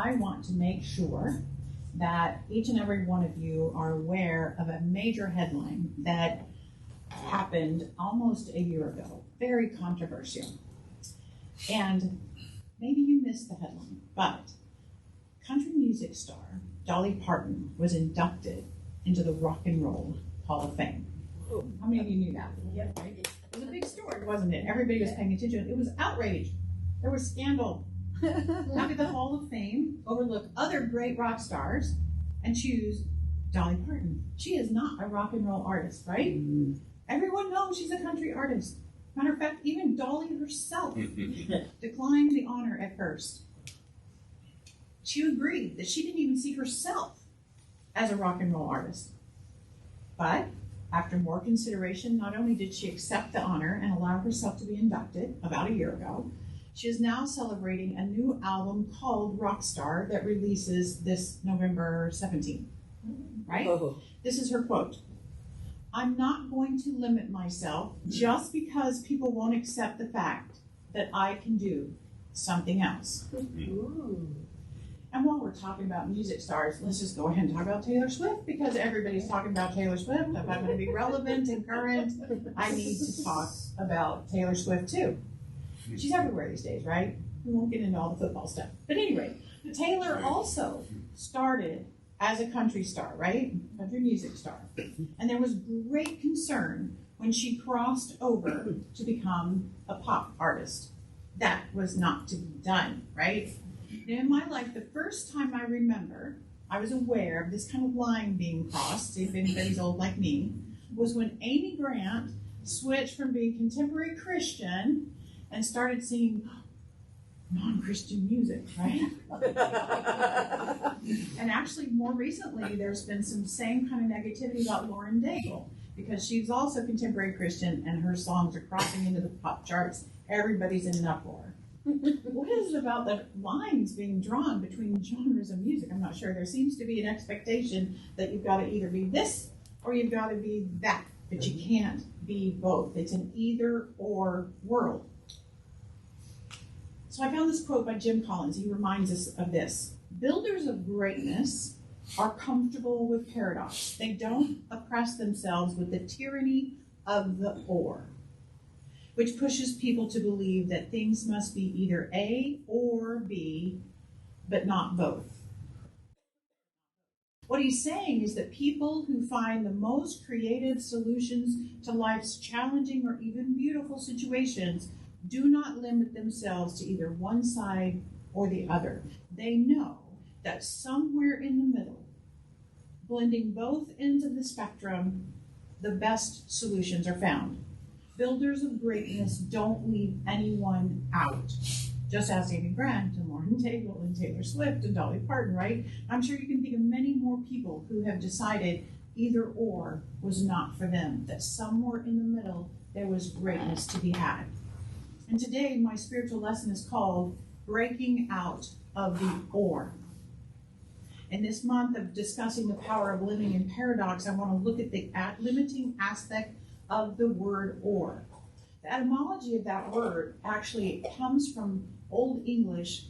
I want to make sure that each and every one of you are aware of a major headline that happened almost a year ago. Very controversial. And maybe you missed the headline, but country music star Dolly Parton was inducted into the Rock and Roll Hall of Fame. How many of you knew that? Yep. Right? It was a big story, wasn't it? Everybody was paying attention. It was outrage. There was scandal. How could the Hall of Fame overlook other great rock stars and choose Dolly Parton? She is not a rock and roll artist, right? Everyone knows she's a country artist. Matter of fact, even Dolly herself declined the honor at first. She agreed that she didn't even see herself as a rock and roll artist. But after more consideration, not only did she accept the honor and allow herself to be inducted about a year ago, she is now celebrating a new album called Rockstar that releases this November 17th. Right? This is her quote. "I'm not going to limit myself just because people won't accept the fact that I can do something else." Ooh. And while we're talking about music stars, let's just go ahead and talk about Taylor Swift, because everybody's talking about Taylor Swift. If I'm going to be relevant and current, I need to talk about Taylor Swift too. She's everywhere these days, right? We won't get into all the football stuff. But anyway, Taylor also started as a country star, right? Country music star. And there was great concern when she crossed over to become a pop artist. That was not to be done, right? In my life, the first time I remember I was aware of this kind of line being crossed, see if anybody's old like me, was when Amy Grant switched from being contemporary Christian and started singing non-Christian music, right? And actually, more recently, there's been some same kind of negativity about Lauren Daigle, because she's also contemporary Christian and her songs are crossing into the pop charts. Everybody's in an uproar. What is it about the lines being drawn between genres of music? I'm not sure. There seems to be an expectation that you've got to either be this or you've got to be that, but you can't be both. It's an either or world. So I found this quote by Jim Collins. He reminds us of this. "Builders of greatness are comfortable with paradox. They don't oppress themselves with the tyranny of the or, which pushes people to believe that things must be either A or B, but not both." What he's saying is that people who find the most creative solutions to life's challenging or even beautiful situations do not limit themselves to either one side or the other. They know that somewhere in the middle, blending both ends of the spectrum, the best solutions are found. Builders of greatness don't leave anyone out, just as Amy Grant and Lauren Daigle and Taylor Swift and Dolly Parton, right? I'm sure you can think of many more people who have decided either or was not for them, that somewhere in the middle there was greatness to be had. And today my spiritual lesson is called Breaking Out of the Or. In this month of discussing the power of living in paradox, I want to look at the limiting aspect of the word or. The etymology of that word actually comes from Old English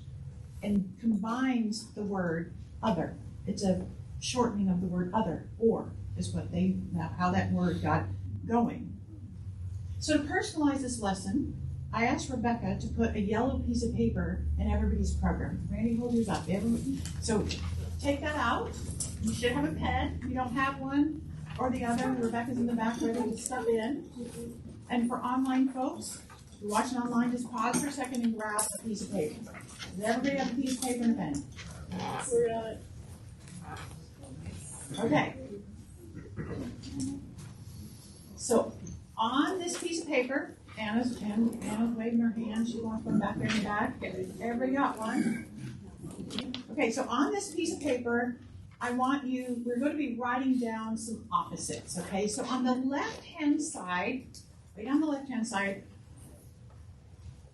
and combines the word other. It's a shortening of the word other, or is how that word got going. So to personalize this lesson, I asked Rebecca to put a yellow piece of paper in everybody's program. Randy, hold yours up. So take that out. You should have a pen. If you don't have one or the other, Rebecca's in the back ready to step in. And for online folks, if you're watching online, just pause for a second and grab a piece of paper. Does everybody have a piece of paper and a pen? We're on it. Okay. So on this piece of paper, Anna's waving her hand. She wants one back there in the back. Everybody got one? Okay, so on this piece of paper, we're going to be writing down some opposites, okay? So on the left-hand side, right on the left-hand side,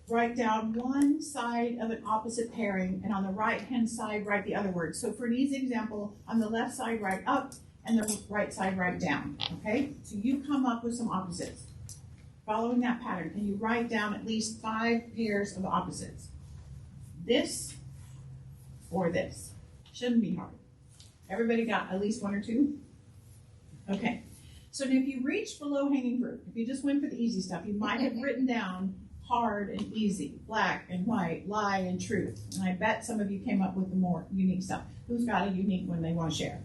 write down one side of an opposite pairing, and on the right-hand side, write the other word. So for an easy example, on the left side, write up, and the right side, write down, okay? So you come up with some opposites. Following that pattern, can you write down at least 5 pairs of opposites? This or this. Shouldn't be hard. Everybody got at least one or two? Okay. So if you reach for low-hanging fruit, if you just went for the easy stuff, you might have written down hard and easy, black and white, lie and truth. And I bet some of you came up with the more unique stuff. Who's got a unique one they want to share?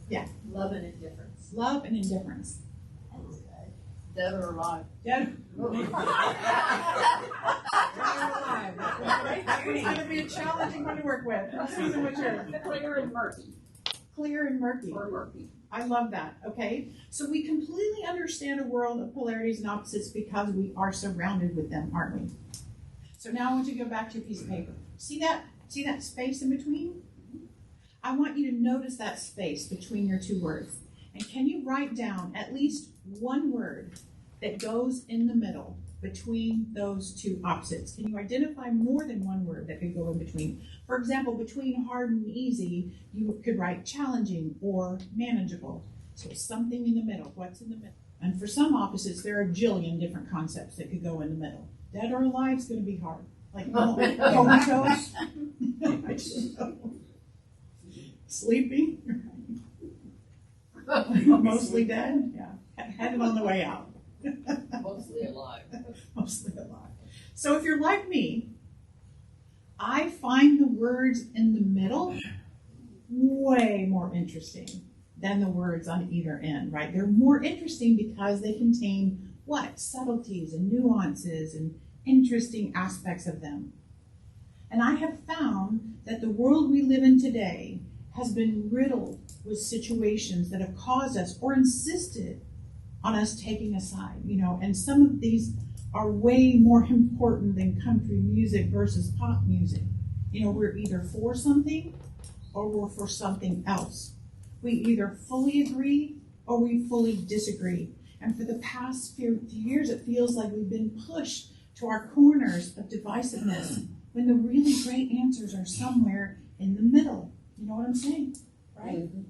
Yeah. Love and indifference. Love and indifference. Dead or alive. Dead. That one's going to be a challenging one to work with. Susan, what's yours? Clear and murky. Clear and murky. Or murky. I love that. Okay. So we completely understand a world of polarities and opposites because we are surrounded with them, aren't we? So now I want you to go back to your piece of paper. See that? See that space in between? I want you to notice that space between your two words. And can you write down at least one word that goes in the middle between those two opposites? Can you identify more than one word that could go in between? For example, between hard and easy, you could write challenging or manageable. So something in the middle. What's in the middle? And for some opposites, there are a jillion different concepts that could go in the middle. Dead or alive is going to be hard. Like comatose. Sleeping. Mostly dead. Yeah. Headed on the way out. Mostly alive. Mostly alive. So if you're like me, I find the words in the middle way more interesting than the words on either end, right? They're more interesting because they contain what? Subtleties and nuances and interesting aspects of them. And I have found that the world we live in today has been riddled with situations that have caused us or insisted on us taking a side, and some of these are way more important than country music versus pop music. We're either for something or we're for something else. We either fully agree or we fully disagree. And for the past few years, it feels like we've been pushed to our corners of divisiveness when the really great answers are somewhere in the middle. You know what I'm saying? Right? Mm-hmm.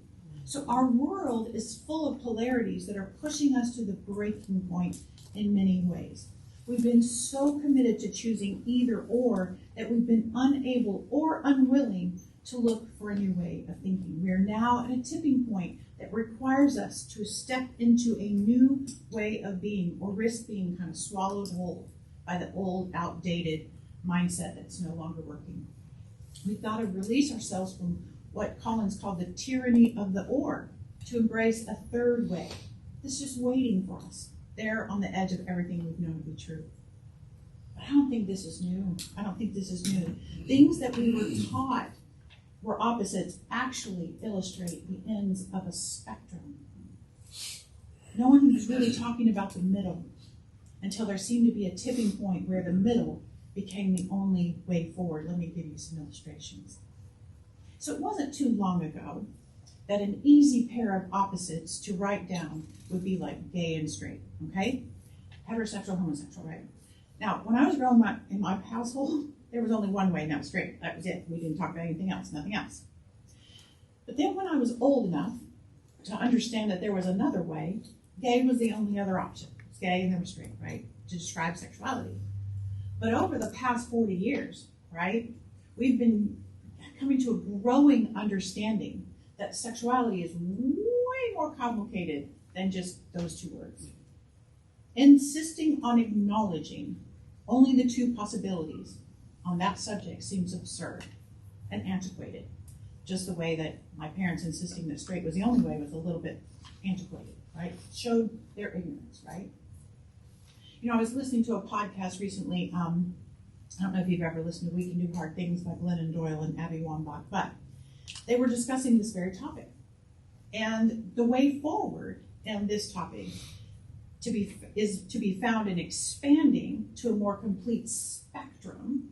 So our world is full of polarities that are pushing us to the breaking point in many ways. We've been so committed to choosing either or that we've been unable or unwilling to look for a new way of thinking. We are now at a tipping point that requires us to step into a new way of being or risk being kind of swallowed whole by the old, outdated mindset that's no longer working. We've got to release ourselves from what Collins called the tyranny of the or to embrace a third way. It's just waiting for us there on the edge of everything we've known to be true. But I don't think this is new. Things that we were taught were opposites actually illustrate the ends of a spectrum. No one was really talking about the middle until there seemed to be a tipping point where the middle became the only way forward. Let me give you some illustrations. So it wasn't too long ago that an easy pair of opposites to write down would be like gay and straight, okay? Heterosexual, homosexual, right? Now, when I was growing up in my household, there was only one way, and that was straight. That was it. We didn't talk about anything else, nothing else. But then when I was old enough to understand that there was another way, gay was the only other option. It was gay and there was straight, right? To describe sexuality. But over the past 40 years, right, we've been coming to a growing understanding that sexuality is way more complicated than just those two words. Insisting on acknowledging only the two possibilities on that subject seems absurd and antiquated, just the way that my parents insisting that straight was the only way was a little bit antiquated, right? Showed their ignorance, right? I was listening to a podcast recently. I don't know if you've ever listened to We Can Do Hard Things by Glennon Doyle and Abby Wambach, but they were discussing this very topic. And the way forward in this topic is to be found in expanding to a more complete spectrum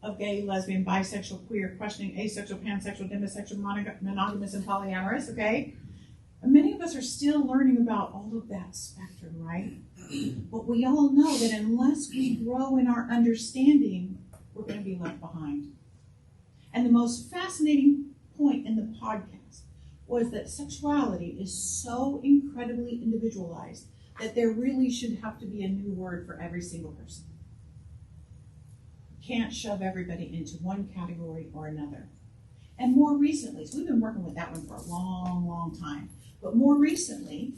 of gay, lesbian, bisexual, queer, questioning, asexual, pansexual, demisexual, monogamous, and polyamorous, okay? And many of us are still learning about all of that spectrum, right? But we all know that unless we grow in our understanding, we're going to be left behind. And the most fascinating point in the podcast was that sexuality is so incredibly individualized that there really should have to be a new word for every single person. can't shove everybody into one category or another. And more recently, so we've been working with that one for a long, long time, but more recently,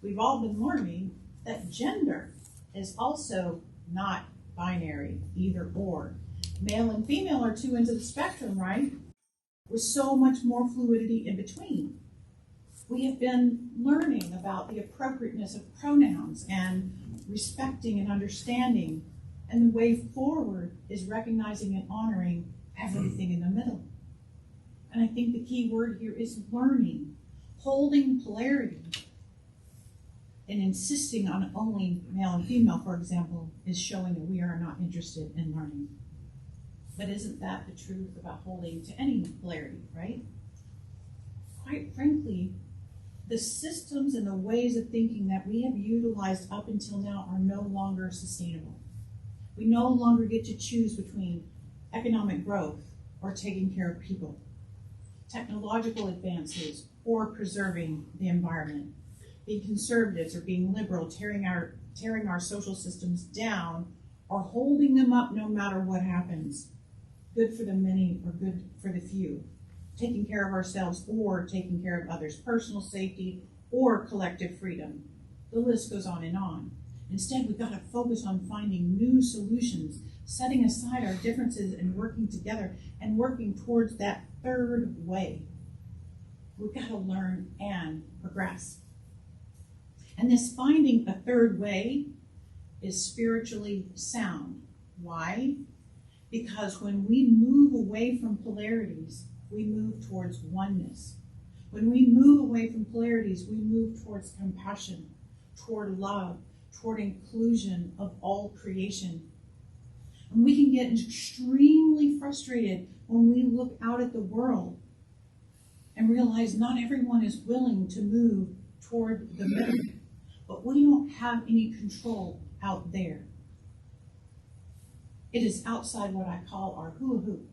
we've all been learning that gender is also not binary, either or. Male and female are two ends of the spectrum, right? With so much more fluidity in between. We have been learning about the appropriateness of pronouns and respecting and understanding, and the way forward is recognizing and honoring everything in the middle. And I think the key word here is learning, holding polarity, and insisting on only male and female, for example, is showing that we are not interested in learning. But isn't that the truth about holding to any polarity, right? Quite frankly, the systems and the ways of thinking that we have utilized up until now are no longer sustainable. We no longer get to choose between economic growth or taking care of people, technological advances or preserving the environment, being conservatives or being liberal, tearing our social systems down or holding them up no matter what happens, good for the many or good for the few, taking care of ourselves or taking care of others, personal safety or collective freedom. The list goes on and on. Instead, we've got to focus on finding new solutions, setting aside our differences and working together and working towards that third way. We've got to learn and progress. And this finding a third way is spiritually sound. Why? Because when we move away from polarities, we move towards oneness. When we move away from polarities, we move towards compassion, toward love, toward inclusion of all creation. And we can get extremely frustrated when we look out at the world and realize not everyone is willing to move toward the middle, but we don't have any control out there. It is outside what I call our hula hoop.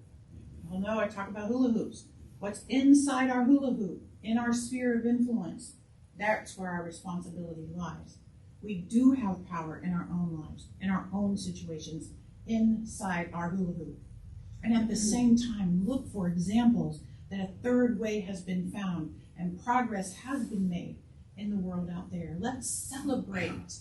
Well, no, I talk about hula hoops. What's inside our hula hoop, in our sphere of influence, that's where our responsibility lies. We do have power in our own lives, in our own situations, inside our hula hoop. And at the same time, look for examples that a third way has been found and progress has been made in the world out there. Let's celebrate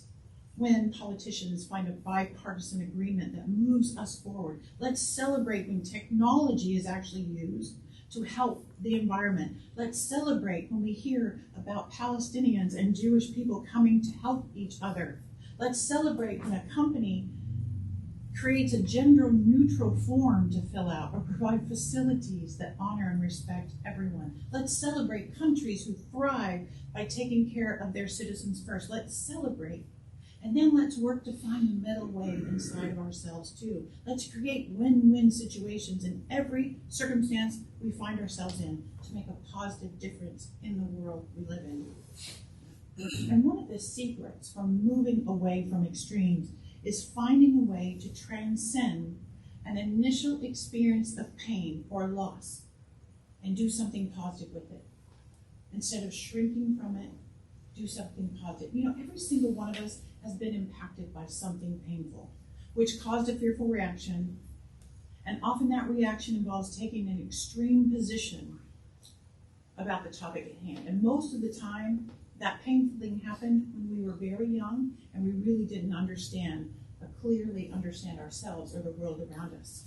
when politicians find a bipartisan agreement that moves us forward. Let's celebrate when technology is actually used to help the environment. Let's celebrate when we hear about Palestinians and Jewish people coming to help each other. Let's celebrate when a company creates a gender-neutral form to fill out or provide facilities that honor and respect everyone. Let's celebrate countries who thrive by taking care of their citizens first. Let's celebrate. And then let's work to find the middle way inside of ourselves too. Let's create win-win situations in every circumstance we find ourselves in to make a positive difference in the world we live in. And one of the secrets from moving away from extremes is finding a way to transcend an initial experience of pain or loss and do something positive with it. Instead of shrinking from it, do something positive. You know, every single one of us has been impacted by something painful, which caused a fearful reaction. And often that reaction involves taking an extreme position about the topic at hand. And most of the time, that painful thing happened when we were very young and we really didn't clearly understand ourselves or the world around us.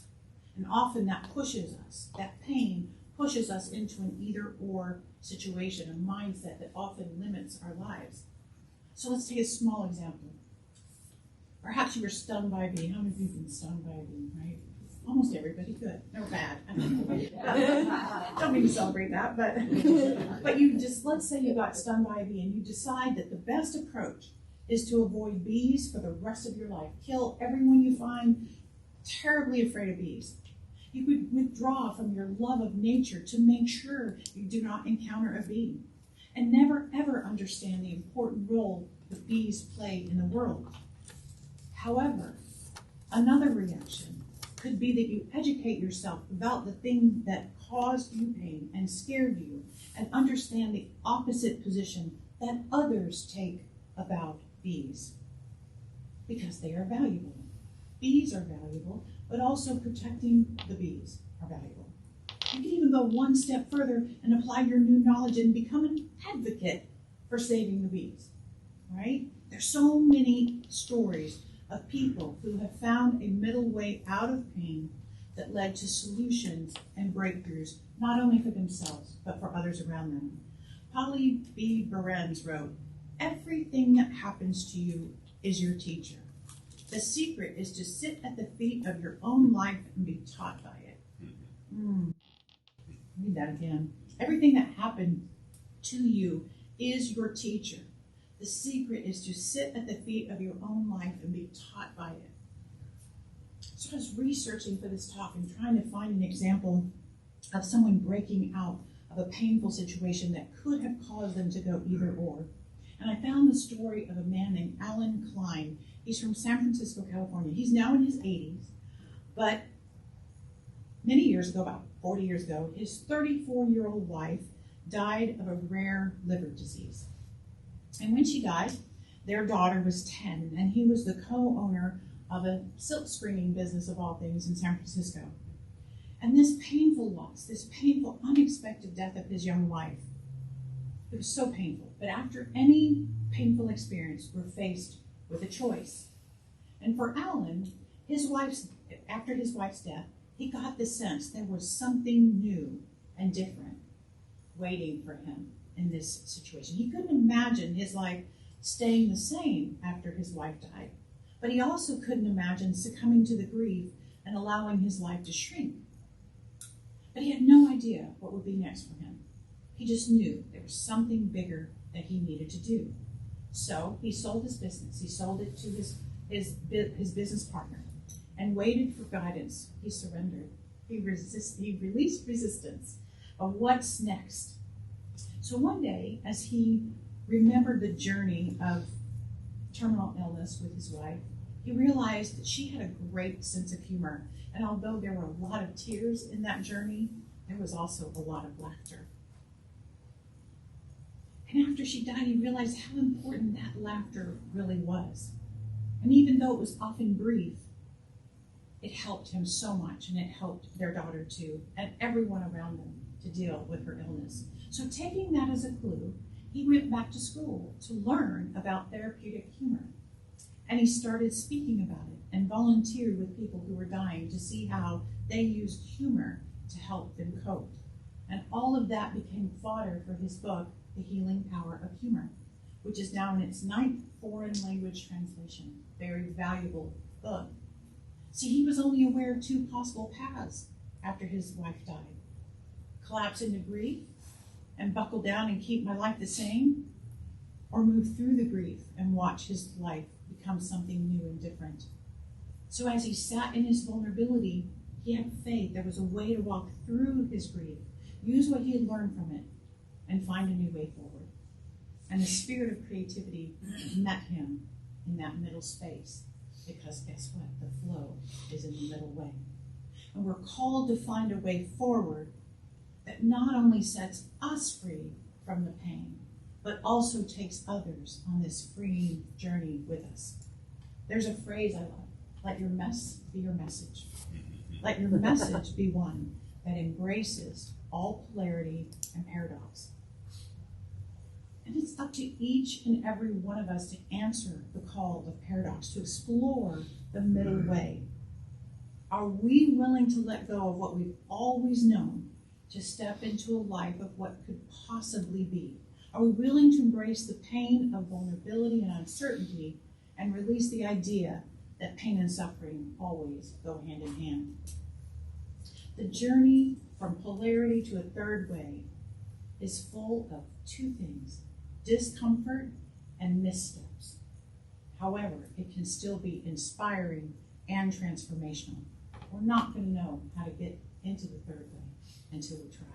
And often that pushes us, that pain pushes us into an either-or situation, a mindset that often limits our lives. So let's take a small example. Perhaps you were stung by a bee. How many of you have been stung by a bee, right? Almost everybody. Good. They're bad. Don't mean to celebrate that, but you just, let's say you got stung by a bee and you decide that the best approach is to avoid bees for the rest of your life. Kill everyone you find terribly afraid of bees. You could withdraw from your love of nature to make sure you do not encounter a bee and never ever understand the important role that bees play in the world. However, another reaction could be that you educate yourself about the thing that caused you pain and scared you and understand the opposite position that others take about bees because they are valuable. Bees are valuable, but also protecting the bees are valuable. You can even go one step further and apply your new knowledge and become an advocate for saving the bees, right? There's so many stories of people who have found a middle way out of pain that led to solutions and breakthroughs, not only for themselves, but for others around them. Polly B. Behrens wrote, "Everything that happens to you is your teacher. The secret is to sit at the feet of your own life and be taught by it." Read that again. Everything that happened to you is your teacher. The secret is to sit at the feet of your own life and be taught by it. So I was researching for this talk and trying to find an example of someone breaking out of a painful situation that could have caused them to go either or. And I found the story of a man named Alan Klein. He's from San Francisco, California. He's now in his 80s, but many years ago, about 40 years ago, his 34-year-old wife died of a rare liver disease. And when she died, their daughter was 10, and he was the co-owner of a silk screening business of all things in San Francisco. And this painful loss, this painful, unexpected death of his young wife, it was so painful. But after any painful experience, we're faced with a choice. And for Alan, after his wife's death, he got the sense there was something new and different waiting for him in this situation. He couldn't imagine his life staying the same after his wife died, but he also couldn't imagine succumbing to the grief and allowing his life to shrink. But he had no idea what would be next for him. He just knew there was something bigger that he needed to do. So he sold his business. He sold it to his business partner and waited for guidance. He surrendered. He released resistance of what's next. So one day, as he remembered the journey of terminal illness with his wife, he realized that she had a great sense of humor. And although there were a lot of tears in that journey, there was also a lot of laughter. And after she died, he realized how important that laughter really was. And even though it was often brief, it helped him so much, and it helped their daughter too, and everyone around them to deal with her illness. So taking that as a clue, he went back to school to learn about therapeutic humor. And he started speaking about it and volunteered with people who were dying to see how they used humor to help them cope. And all of that became fodder for his book, The Healing Power of Humor, which is now in its 9th foreign language translation. Very valuable book. See, he was only aware of 2 possible paths after his wife died. Collapse into grief and buckle down and keep my life the same, or move through the grief and watch his life become something new and different. So as he sat in his vulnerability, he had faith there was a way to walk through his grief, use what he had learned from it, and find a new way forward. And the spirit of creativity met him in that middle space, because guess what? The flow is in the middle way. And we're called to find a way forward that not only sets us free from the pain, but also takes others on this freeing journey with us. There's a phrase I love: let your mess be your message. Let your message be one that embraces all polarity and paradox. And it's up to each and every one of us to answer the call of paradox, to explore the middle way. Are we willing to let go of what we've always known to step into a life of what could possibly be? Are we willing to embrace the pain of vulnerability and uncertainty and release the idea that pain and suffering always go hand in hand? The journey from polarity to a third way is full of 2 things: discomfort and missteps. However, it can still be inspiring and transformational. We're not going to know how to get into the third way until we try.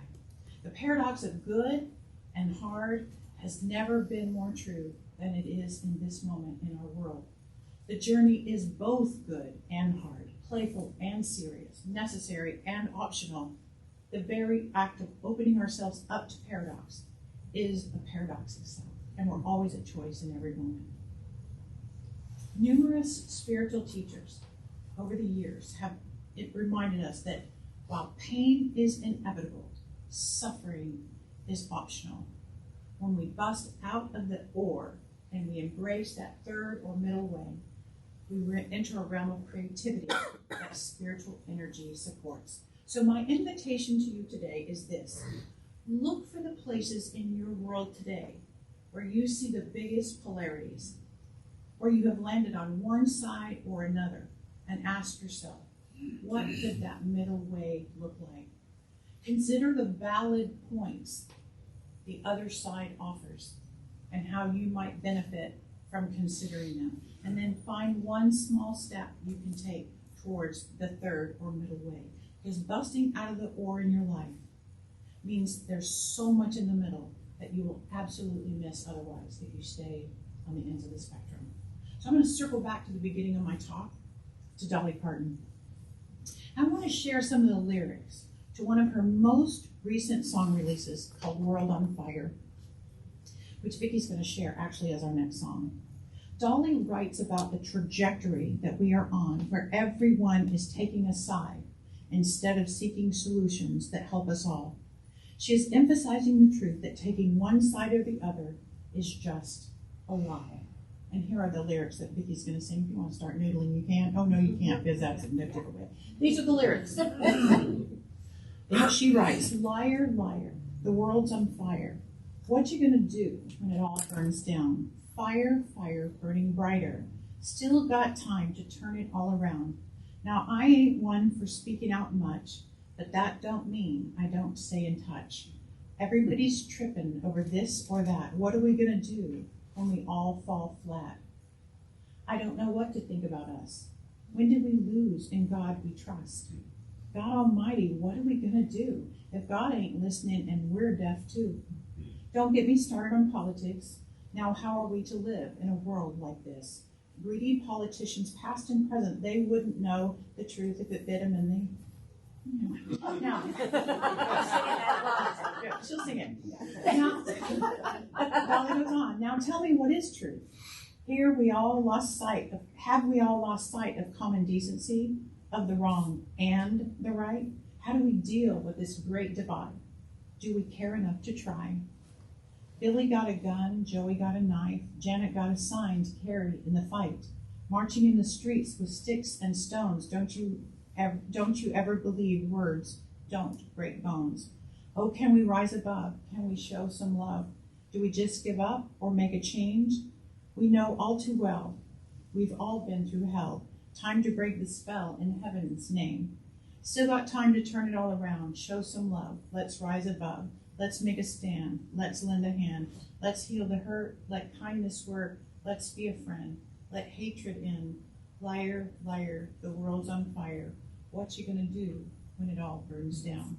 The paradox of good and hard has never been more true than it is in this moment in our world. The journey is both good and hard, playful and serious, necessary and optional. The very act of opening ourselves up to paradox is a paradox itself, and we're always at choice in every moment. Numerous spiritual teachers over the years have it reminded us that while pain is inevitable, suffering is optional. When we bust out of the or and we embrace that third or middle way, we enter a realm of creativity that spiritual energy supports. So my invitation to you today is this. Look for the places in your world today where you see the biggest polarities, where you have landed on one side or another, and ask yourself, what could that middle way look like? Consider the valid points the other side offers and how you might benefit from considering them. And then find one small step you can take towards the third or middle way. Because busting out of the or in your life means there's so much in the middle that you will absolutely miss otherwise if you stay on the ends of the spectrum. So I'm going to circle back to the beginning of my talk, to Dolly Parton. I want to share some of the lyrics to one of her most recent song releases called World on Fire, which Vicky's going to share actually as our next song. Dolly writes about the trajectory that we are on, where everyone is taking a side instead of seeking solutions that help us all. She is emphasizing the truth that taking one side or the other is just a lie. And here are the lyrics that Vicky's going to sing. If you want to start noodling, you can. Oh, no, you can't, because that's a different way. These are the lyrics. And she writes, liar, liar, the world's on fire. What you going to do when it all burns down? Fire, fire, burning brighter. Still got time to turn it all around. Now, I ain't one for speaking out much, but that don't mean I don't stay in touch. Everybody's tripping over this or that. What are we going to do when we all fall flat? I don't know what to think about us. When did we lose in God we trust? God Almighty, what are we going to do if God ain't listening and we're deaf too? Don't get me started on politics. Now, how are we to live in a world like this? Greedy politicians, past and present, they wouldn't know the truth if it bit them and they... Now, she'll sing it. Now, Dolly goes on. Now tell me what is truth. Here have we all lost sight of common decency, of the wrong and the right? How do we deal with this great divide? Do we care enough to try? Billy got a gun, Joey got a knife, Janet got a sign to carry in the fight. Marching in the streets with sticks and stones, don't you ever believe words don't break bones? Oh, can we rise above? Can we show some love? Do we just give up or make a change? We know all too well, we've all been through hell. Time to break the spell in heaven's name. Still got time to turn it all around, show some love. Let's rise above. Let's make a stand. Let's lend a hand. Let's heal the hurt. Let kindness work. Let's be a friend. Let hatred end. Liar, liar, the world's on fire. What you gonna do when it all burns down?